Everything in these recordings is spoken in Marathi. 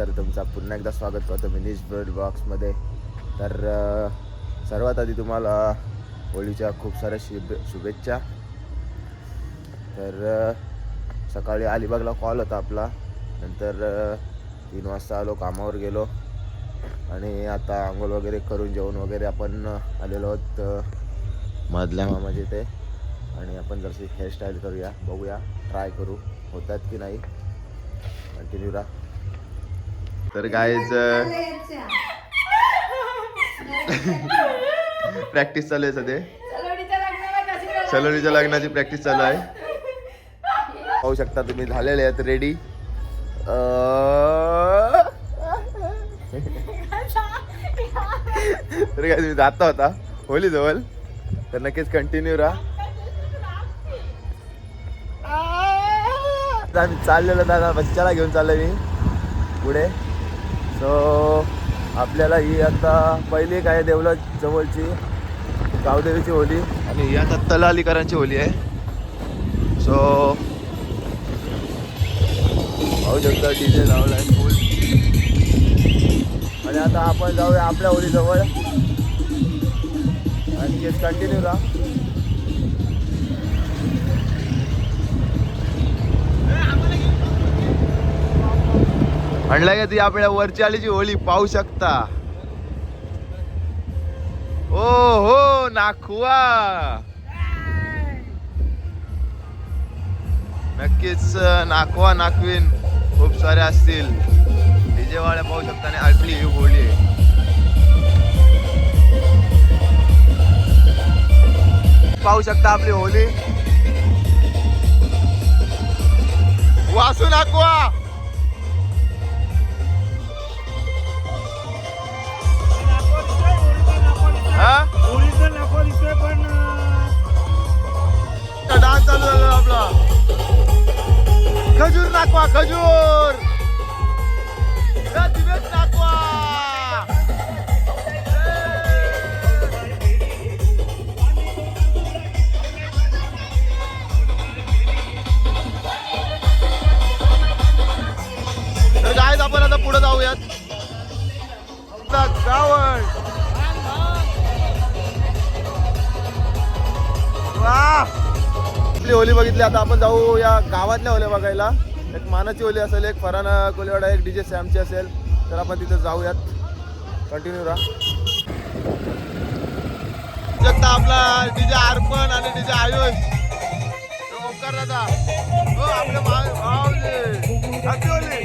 तर तुमचा पुन्हा एकदा स्वागत करतो मिनीश ब्रेड बॉक्समध्ये. तर सर्वात आधी तुम्हाला होळीच्या खूप साऱ्या शुभेच्छा. तर सकाळी अलिबागला कॉल होता आपला, नंतर 3 वाजता आलो, कामावर गेलो आणि आता आंघोळ वगैरे करून जेवण वगैरे आपण आलेलो आहोत मधल्या मामाच्या इथे. आणि आपण जराशी हेअरस्टाईल करूया, बघूया, ट्राय करू होतात की नाही. कंटिन्यू राहा. तर गाईज प्रॅक्टिस चालू आहे सध्या, सलोनीच्या लग्नाची प्रॅक्टिस चालू आहे. पाहू शकता तुम्ही, झालेले आहेत रेडी. तर काय तुम्ही जाता होता होली जवळ, तर नक्कीच कंटिन्यू राहा. आम्ही चाललेलो दादा, बच्चाला घेऊन चाललो मी पुढे. सो आपल्याला ही आता पहिली काय देवला जवळची गावदेवीची होली आणि ही आता तलालीकरांची होली आहे. सो पाहू शकता डीजे लावला आहे फुल. आणि आता आपण जाऊया आपल्या होलीजवळ आणि कंटिन्यू राहा. म्हणलं का ती आपल्या वरची आलीची होळी पाहू शकता. ओ हो नाखवा, नक्कीच नाखवा नाखवीन खूप सारे असतील. डीजे वाड्या पाहू शकता आणि आपली ही होळी आहे. पाहू शकता आपली होळी. वासू नाखवा. डान्स चालू झाला आपला. खजूर नाखवा, खजूर दिवेश नाखवा. तर काय आपण आता पुढे जाऊयात. गावण आपली होली बघितली. आता आपण जाऊ या गावातल्या होल्या बघायला. एक मानाची होली असेल, एक फराना कोलीवाडा, एक डीजे सॅमची असेल. तर आपण तिथे जाऊयात. कंटिन्यू राहा. आपला डीजे अर्पण आणि डीजे आयुष ओंकार दादा, हो आपले भाऊजी, हॅपी होली.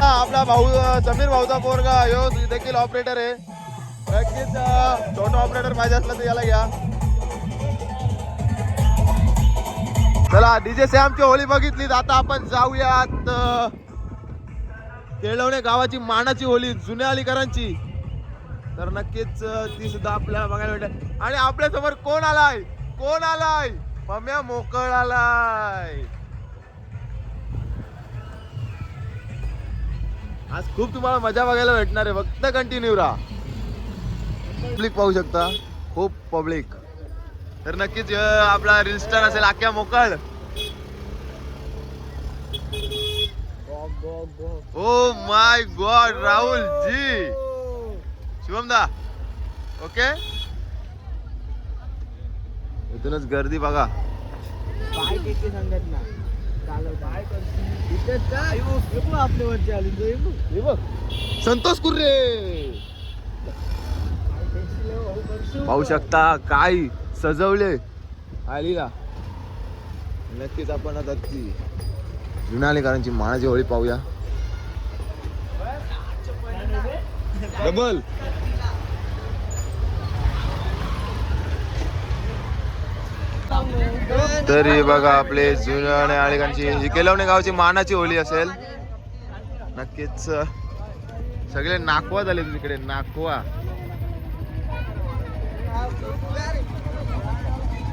आपला भाऊ समीर भाऊचा पोरगा ह्यो देखील ऑपरेटर आहे. नक्कीच छोटा ऑपरेटर पाहिजे असला तर याला घ्या. चला डीजे सॅमची होळी बघितली. आता आपण जाऊयात केळवणे गावाची मानाची होळी, जुन्या अलीकरांची. तर नक्कीच ती सुद्धा आपल्याला बघायला भेटेल. आणि आपल्या समोर कोण आलाय, कोण आलाय, मम्या मोकळ आलाय. आज खूप तुम्हाला मजा बघायला भेटणार आहे, फक्त कंटिन्यू राहा. पब्लिक पाहू शकता, खूप पब्लिक. तर नक्कीच आपला रील स्टार असेल अख्ख्या मोकळ. Oh my God, Rahul ji, Shivam दा, ओके. इथूनच गर्दी बघा. सांगत ना संतोष कुर्रे पाहू शकता काय सजवले आलीला. नक्कीच आपण आता ती जुन्या अलीकरांची मानाची होळी पाहूया. डबल तरी बघा आपले जुन्या अलीकरांची ही केलवणे गावची मानाची होळी असेल. नक्कीच सगळे नाखवा झाले तिकडे, नाखवा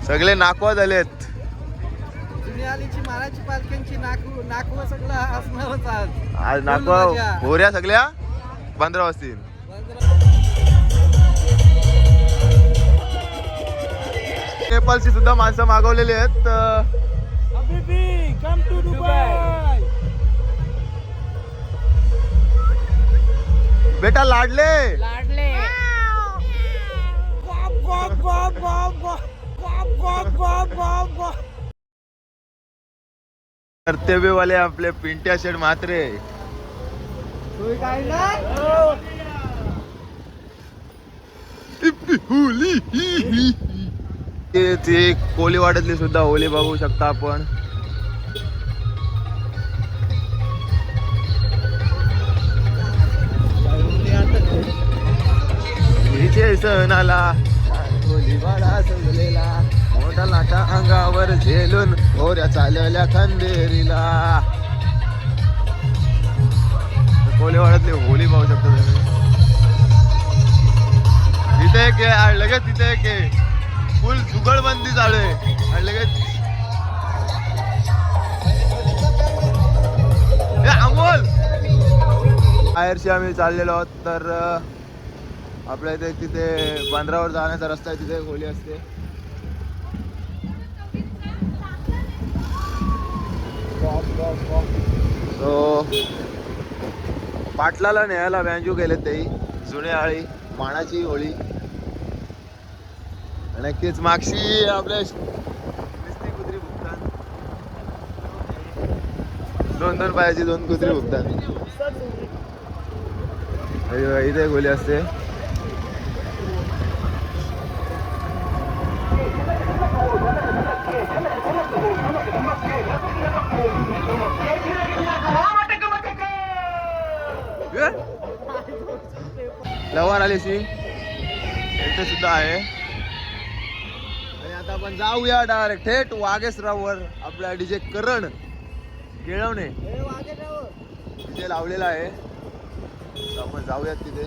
सगळे नाखवा झालेत. आलीची महाराजची पालख्यांची नाकव सगळं असणारच आज. आज नाकवा होऱ्या सगळ्या 15 वाजतील. नेपाळची सुद्धा माणसं मागवलेली आहेत. हबीबी कम टू दुबई. बेटा लाडले लाडले. कर्तव्यवाले आपले पिंट्या शेड मात्रे. ते कोलीवाड्यातली सुद्धा होली बघू शकता आपण. सणाला होलीवाडा सजलेला मोठा लाटा अंगावर झेलून होऱ्या चालल्या खंदेरीला. कोलीवाड्यातली होली पाहू शकता तुम्ही. तिथे एक आहे लगेच, तिथे एक आहे फुल जुगलबंदी चालू आहे आणि लगेच अमोल बाहेरशी आम्ही चाललेलो आहोत. तर आपल्या इथे तिथे बांद्रावर जाण्याचा रस्ता आहे, तिथे होली असते. सो पाटलाला न्यायला बँजू गेले ते जुने आळी मानाची होळी. नक्कीच मागशी आपल्या नुसती कुत्री भुकतात, 2-2 पायाची 2 कुत्री भुकतात. इथे होली असते. लवार आली सी इथे सुद्धा आहे. आणि आता आपण जाऊया डायरेक्ट थेट वागेसरावर. आपला डीजे करण केळवणे तिथे लावलेला आहे. आपण जाऊयात तिथे.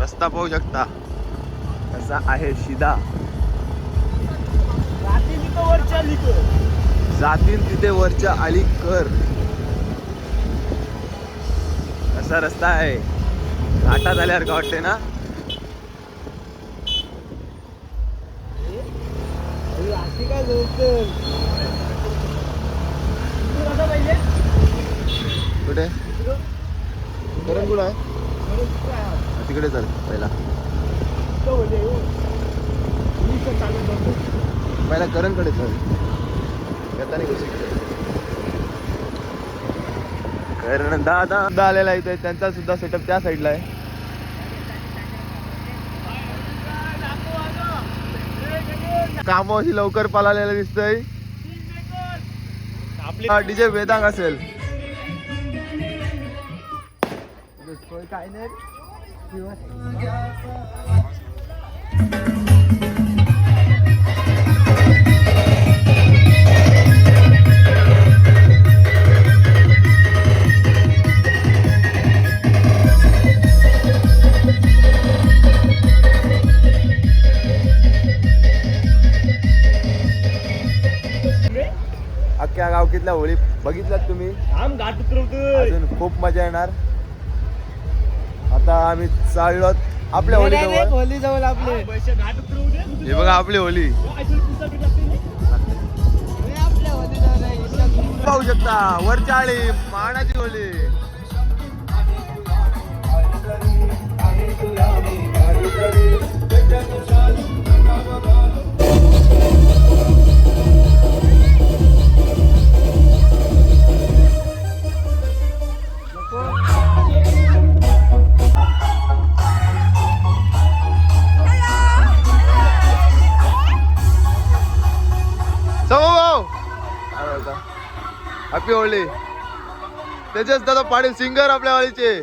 रस्ता पाहू शकता कसा आहे शिदा. जातीन तिथे वरच्या अलीकर असा रस्ता आहे. घाटात आल्यासारखं वाटते ना. कुठे करण कुठं आहे? तिकडे चल पहिला करणकडे चल. येताना करण दादा आलेला इथे. त्यांचा सुद्धा सेटअप त्या साईडला आहे. काम अशी लवकर पळालेलं दिसतंय. डीजे वेदांग असेल काय नाही. अख्ख्या गावकीतल्या होळी बघितल्यात तुम्ही. अजून खूप मजा येणार. आता आम्ही चाललो आपल्या होली जवळ. आपले हे बघा आपली होली पाहू शकता. वरचाळी मानाची Holy. Happy Holi. Tejas Dada Patil singer आपल्या वालीचे.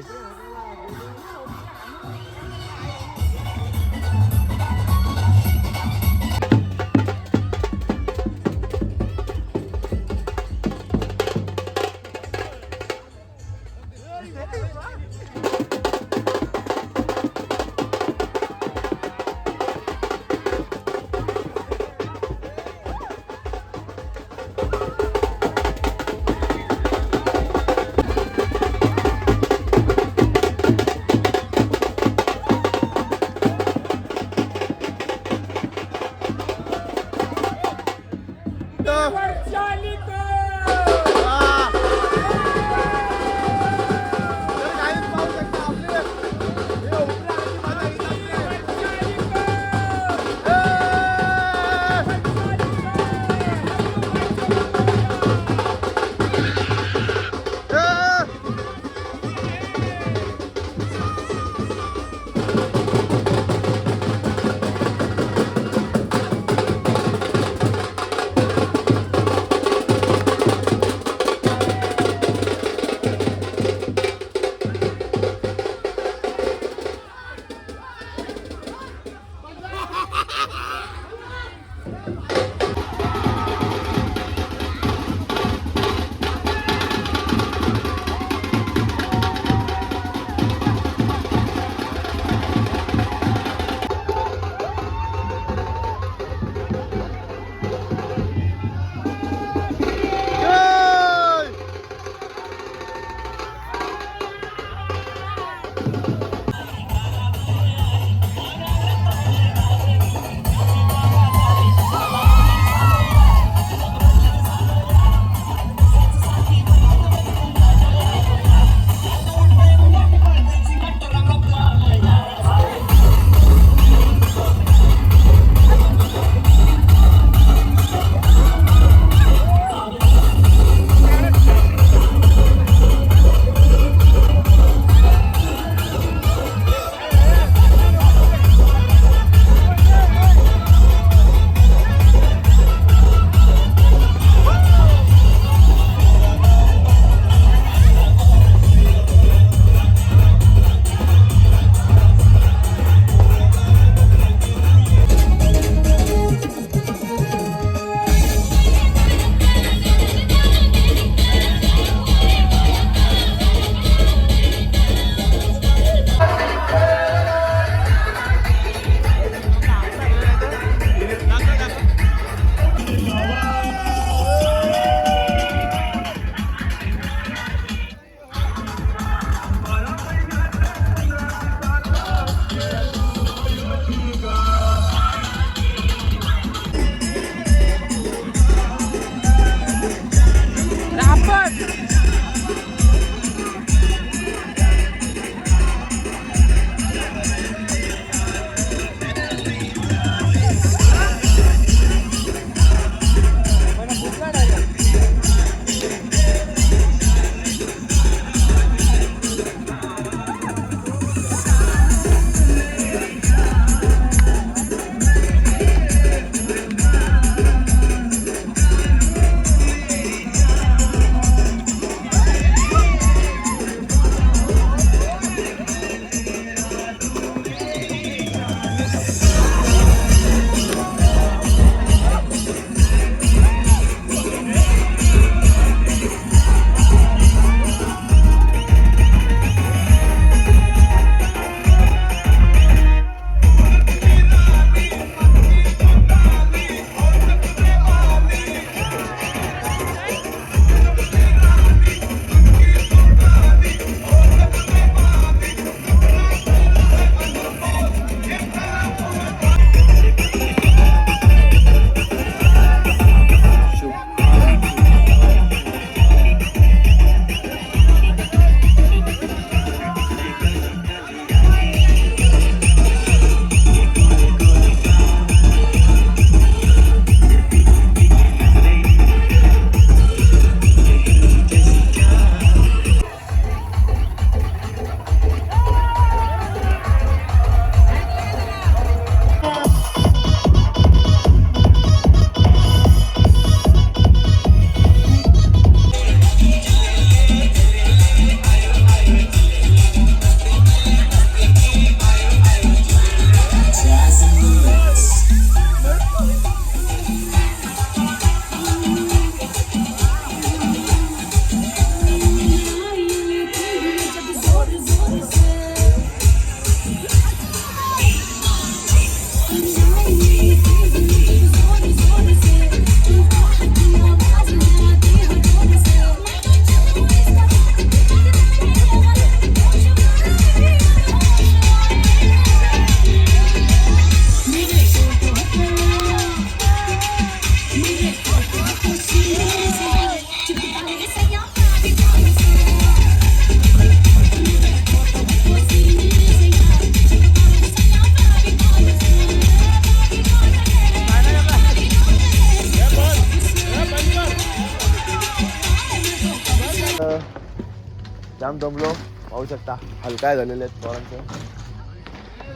जाम दमलो पाहू शकता हलकाय झालेले आहेत पोरांचं.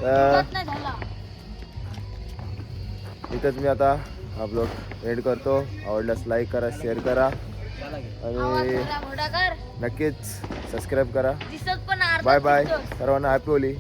तर इथंच मी आता हा ब्लॉग एंड करतो. आवडल्यास लाईक करा, शेअर करा आणि नक्कीच सबस्क्राईब करा. बाय बाय सर्वांना, हॅपी होली.